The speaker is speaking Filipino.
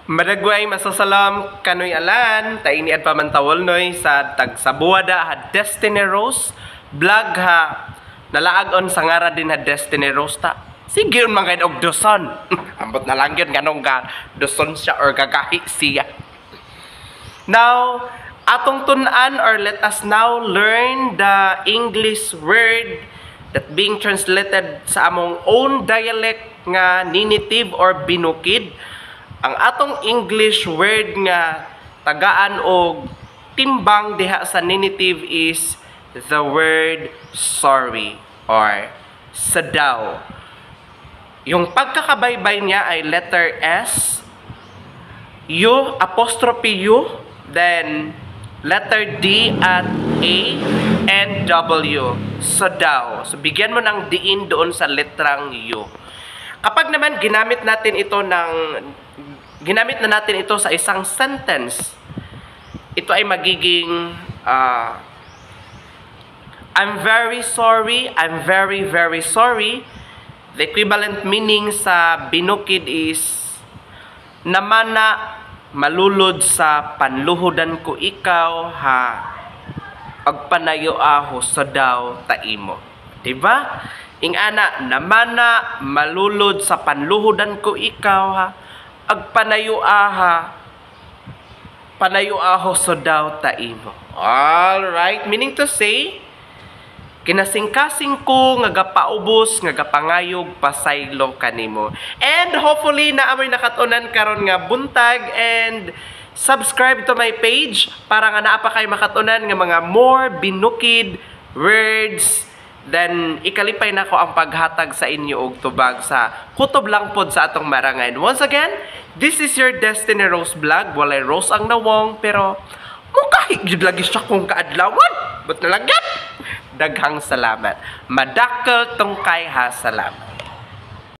Madagway masasalam kanoy alan, tainiad pa man tawolnoy sa tagsabuada ha Destiny Rose vlog ha nalaagon sa ngara din ha Destiny Rose ta. Sige yun mga og doson. Ambot na lang yun ganong ka doson siya or gagahi siya. Now, atong tunan or let us now learn the English word that being translated sa among own dialect nga ninitive or binukid. Ang atong English word nga tagaan og timbang diha sa ninitive is the word sorry or sadaw. Yung pagkakabaybay niya ay letter S, U, apostrophe U, then letter D at A, and W. Sadaw. So, bigyan mo ng diin doon sa letrang U. Kapag naman ginamit na natin ito sa isang sentence, ito ay magiging I'm very sorry, I'm very very sorry. The equivalent meaning sa binukid is namana malulod sa panluhodan ko ikaw ha agpanayo aho sa daw taimo. Diba? Ingana namana malulod sa panluhodan ko ikaw ha agpanayo aho so daw taimo. All right, meaning to say kinasingkasing ko nga gapaubos nga gapangayog pasaylo kanimo. And hopefully naamoy nakatunan karon nga buntag and subscribe to my page para nga naa pa kay makatunan nga mga more binukid words. Then, ikalipay na ko ang paghatag sa inyo og tubag sa kutob lang pod sa atong marangay. Once again, this is your Destiny Rose vlog. Walay Rose ang nawong, pero mukahig yun lagi siya kung kaadlawan. Ba't nalagyan? Daghang salamat. Madakkel tungkay ha salamat.